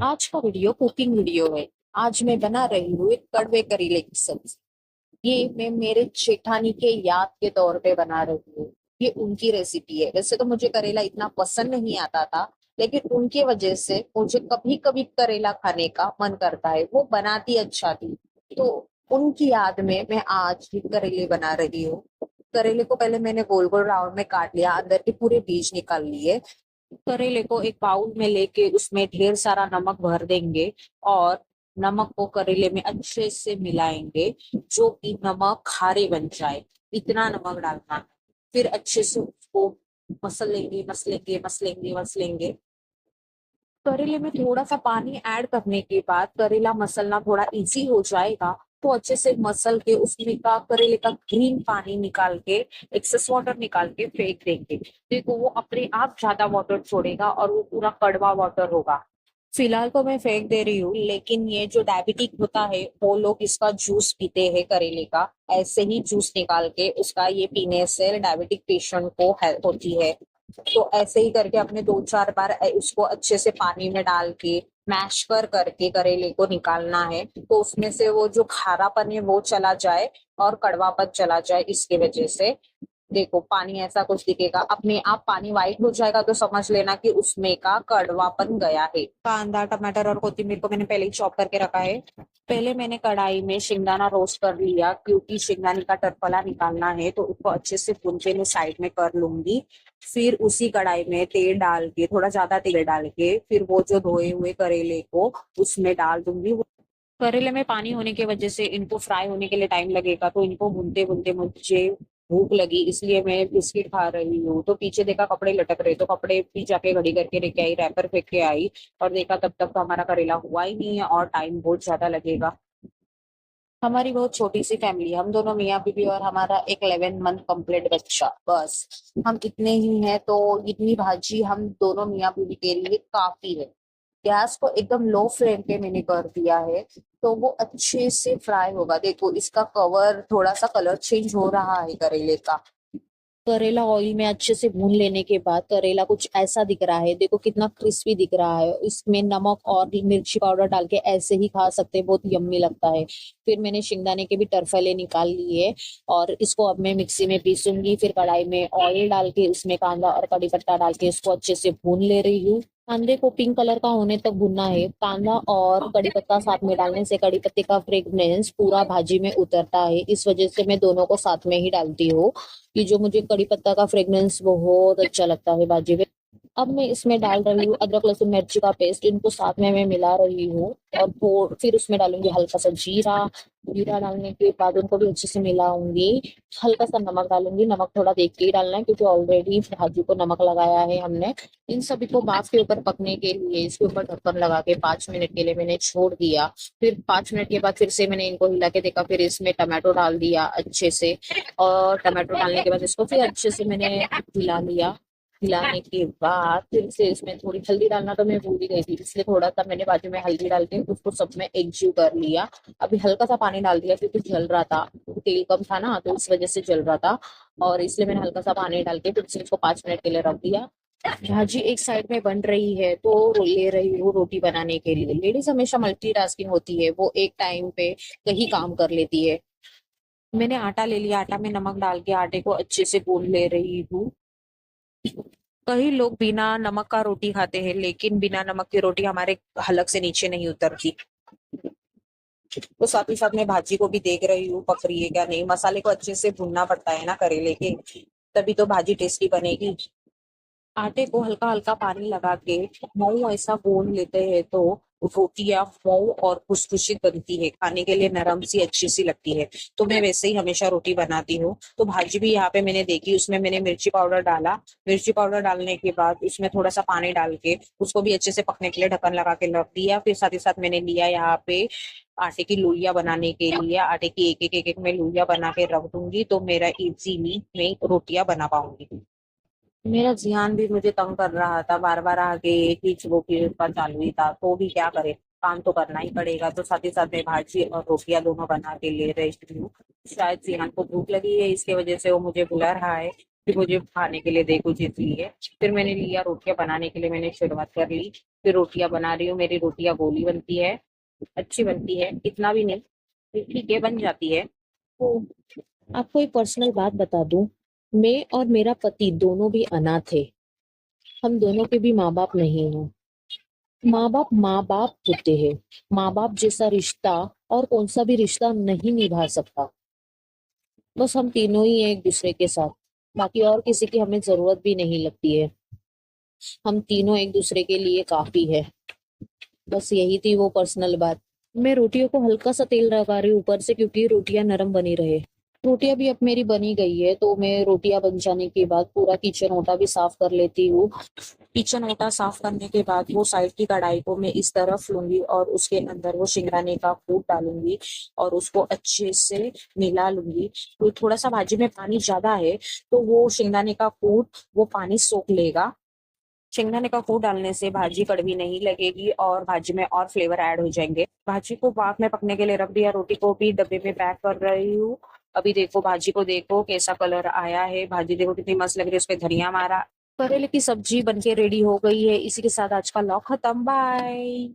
आज का video cooking video है। आज मैं बना रही हूँ एक कड़वे करेले की सब्जी। ये मैं मेरे जेठानी के याद के तौर पे बना रही हूँ। ये उनकी रेसिपी है। वैसे तो मुझे करेला इतना पसंद नहीं आता था, लेकिन उनके वजह से मुझे कभी कभी करेला खाने का मन करता है। वो बनाती अच्छा थी, तो उनकी याद में मैं आज ये करेले बना रही हूँ। करेले को पहले मैंने गोल गोल राउंड में काट लिया, अंदर के पूरे बीज निकाल लिए। करेले को एक बाउल में लेके उसमें ढेर सारा नमक भर देंगे और नमक को करेले में अच्छे से मिलाएंगे, जो कि नमक खारे बन जाए, इतना नमक डालना है। फिर अच्छे से उसको मसलेंगे मसलेंगे मसलेंगे मसलेंगे। करेले में थोड़ा सा पानी ऐड करने के बाद करेला मसलना थोड़ा इजी हो जाएगा। तो अच्छे से मसल के उसमें का करेले का ग्रीन पानी निकाल के, एक्सेस वाटर निकाल के फेंक देंगे। देखो वो अपने आप ज्यादा वाटर छोड़ेगा और वो पूरा कड़वा वाटर होगा। फिलहाल तो मैं फेंक दे रही हूँ, लेकिन ये जो डायबिटिक होता है वो लोग इसका जूस पीते हैं करेले का। ऐसे ही जूस निकाल के उसका ये पीने से डायबिटिक पेशेंट को हेल्प होती है। तो ऐसे ही करके अपने दो चार बार उसको अच्छे से पानी में डाल के मैश करके करेले को निकालना है, तो उसमें से वो जो खारापन है वो चला जाए और कड़वापन चला जाए। इसकी वजह से देखो पानी ऐसा कुछ दिखेगा, अपने आप पानी व्हाइट हो जाएगा तो समझ लेना कि उसमें का कड़वापन गया है। कांदा टमाटर और कोथिमीर को मैंने पहले ही चॉप करके रखा है। पहले मैंने कढ़ाई में शेंगदाना रोस्ट कर लिया, क्योंकि शेंगदाने का टरफला निकालना है, तो उसको अच्छे से भून के मैं साइड में कर लूंगी। फिर उसी कढ़ाई में तेल डाल के, थोड़ा ज्यादा तेल डाल के, फिर वो जो धोए हुए करेले को उसमें डाल दूंगी। करेले में पानी होने की वजह से इनको फ्राई होने के लिए टाइम लगेगा, तो इनको भूनते भूनते मुझे भूख लगी, इसलिए मैं बिस्किट खा रही हूँ। तो पीछे देखा कपड़े लटक रहे, तो कपड़े भी जाके घड़ी करके लेके आई, रैपर फेंक के आई। और देखा तब तक तो हमारा करेला हुआ ही नहीं है और टाइम बहुत ज्यादा लगेगा। हमारी बहुत छोटी सी फैमिली, हम दोनों मियाँ बीवी और हमारा एक 11 मंथ कंप्लीट बच्चा, बस हम इतने ही हैं। तो इतनी भाजी हम दोनों मियाँ बीवी के लिए काफी है। गैस को एकदम लो फ्लेम पे मैंने कर दिया है, तो वो अच्छे से फ्राई होगा। देखो इसका कवर थोड़ा सा कलर चेंज हो रहा है करेले का। करेला ऑयल में अच्छे से भून लेने के बाद करेला कुछ ऐसा दिख रहा है, देखो कितना क्रिस्पी दिख रहा है। इसमें नमक और मिर्ची पाउडर डाल के ऐसे ही खा सकते हैं, बहुत यम्मी लगता है। फिर मैंने शिंगदाने के भी टरफले निकाल लिए और इसको अब मैं मिक्सी में पीसूंगी। फिर कढ़ाई में ऑयल डाल के उसमें कांदा और कड़ी पत्ता डाल के इसको अच्छे से भून ले रही हूँ। कांदे को पिंक कलर का होने तक भुनना है। कांदा और कड़ी पत्ता साथ में डालने से कड़ी पत्ते का फ्रेग्रेंस पूरा भाजी में उतरता है, इस वजह से मैं दोनों को साथ में ही डालती हूँ। कि जो मुझे कड़ी पत्ता का फ्रेग्रेंस बहुत अच्छा लगता है भाजी में। अब मैं इसमें डाल रही हूँ अदरक लहसुन मिर्ची का पेस्ट, इनको साथ में मैं मिला रही हूँ। और फिर उसमें डालूंगी हल्का सा जीरा। जीरा डालने के बाद उनको भी अच्छे से मिलाऊंगी। हल्का सा नमक डालूंगी, नमक थोड़ा देख के ही डालना है, क्योंकि ऑलरेडी भाजी को नमक लगाया है हमने। इन सभी को भाप के ऊपर पकने के लिए इसके ऊपर ढक्कन लगा के 5 मिनट के लिए मैंने छोड़ दिया। फिर 5 मिनट के बाद फिर से मैंने इनको हिला के देखा, फिर इसमें टमाटो डाल दिया अच्छे से। और टमाटो डालने के बाद इसको फिर अच्छे से मैंने हिला लिया। हिलाने के बाद फिर से इसमें थोड़ी हल्दी डालना तो मैं भूल ही गई थी, इसलिए थोड़ा सा मैंने बाजू में हल्दी डाल के उसको सब में एकजीव कर लिया। अभी हल्का सा पानी डाल दिया क्योंकि जल रहा था, तेल कम था ना, तो इस वजह से जल रहा था। और इसलिए मैंने हल्का सा पानी डाल के फिर से इसको 5 मिनट के लिए रख दिया। भाजी एक साइड में बन रही है, तो ले रही हूँ रोटी बनाने के लिए। लेडीज हमेशा मल्टीटास्किंग होती है, वो एक टाइम पे कहीं काम कर लेती है। मैंने आटा ले लिया, आटा में नमक डाल के आटे को अच्छे से गूंद ले रही हूँ। कई लोग बिना नमक का रोटी खाते हैं, लेकिन बिना नमक की रोटी हमारे हलक से नीचे नहीं उतरती। तो साथ ही साथ मैं भाजी को भी देख रही हूँ पक रही है क्या नहीं। मसाले को अच्छे से भूनना पड़ता है ना करेले के, तभी तो भाजी टेस्टी बनेगी। आटे को हल्का हल्का पानी लगा के मऊ ऐसा गूंद लेते हैं, तो रोटियां मऊ और खुशखुशी बनती है, खाने के लिए नरम सी अच्छी सी लगती है। तो मैं वैसे ही हमेशा रोटी बनाती हूँ। तो भाजी भी यहाँ पे मैंने देखी, उसमें मैंने मिर्ची पाउडर डाला। मिर्ची पाउडर डालने के बाद उसमें थोड़ा सा पानी डाल के उसको भी अच्छे से पकने के लिए ढक्कन लगा के रख दिया। फिर साथ ही साथ मैंने लिया यहाँ पे आटे की लोइयां बनाने के लिए। आटे की एक एक मैं लोइयां बना के रख दूंगी, तो मेरा इजीली मैं रोटियां बना पाऊंगी। मेरा ध्यान भी मुझे तंग कर रहा था, बार बार आगे एक ही चुबोकी का चालू ही था, तो भी क्या करे, काम तो करना ही पड़ेगा। तो साथ ही साथ मैं भाजी और रोटियां दोनों बना के ले रही हूँ। शायद जिहान को भूख लगी है, इसके वजह से वो मुझे बुला रहा है। फिर मुझे खाने के लिए दे कुछ इसलिए। फिर मैंने लिया रोटियां बनाने के लिए, मैंने शुरुआत कर ली। फिर रोटियां बना रही हूँ, मेरी रोटियां गोली बनती है, अच्छी बनती है, इतना भी नहीं, फिर ठीक है बन जाती है। तो आपको एक पर्सनल बात बता दूं, मैं और मेरा पति दोनों भी अनाथ थे। हम दोनों के भी माँ बाप नहीं हैं। माँ बाप होते हैं। माँ बाप जैसा रिश्ता और कौन सा भी रिश्ता नहीं निभा सकता। बस हम तीनों ही हैं एक दूसरे के साथ, बाकी और किसी की हमें जरूरत भी नहीं लगती है। हम तीनों एक दूसरे के लिए काफी है। बस यही थी वो पर्सनल बात। मैं रोटियों को हल्का सा तेल लगा रही हूँ ऊपर से, क्योंकि रोटियां नरम बनी रहे। रोटियां भी अब मेरी बनी गई है, तो मैं रोटियां बन जाने के बाद पूरा किचन ओटा भी साफ कर लेती हूँ। किचन ओटा साफ करने के बाद वो साइड की कढ़ाई को मैं इस तरफ लूंगी और उसके अंदर वो शिंगदाने का कूट डालूंगी और उसको अच्छे से मिला लूंगी। तो थोड़ा सा भाजी में पानी ज्यादा है, तो वो शिंगदाने का कूट वो पानी सोख लेगा। शेंगदाने का कूट डालने से भाजी कड़वी नहीं लगेगी और भाजी में और फ्लेवर ऐड हो जाएंगे। भाजी को पाक में पकने के लिए रख दिया, रोटी को भी डब्बे में पैक कर रही हूँ। अभी देखो भाजी को, देखो कैसा कलर आया है, भाजी देखो कितनी मस्त लग रही है, उस पे धनिया मारा। करेले की सब्जी बनके रेडी हो गई है। इसी के साथ आज का व्लॉग खत्म, बाय।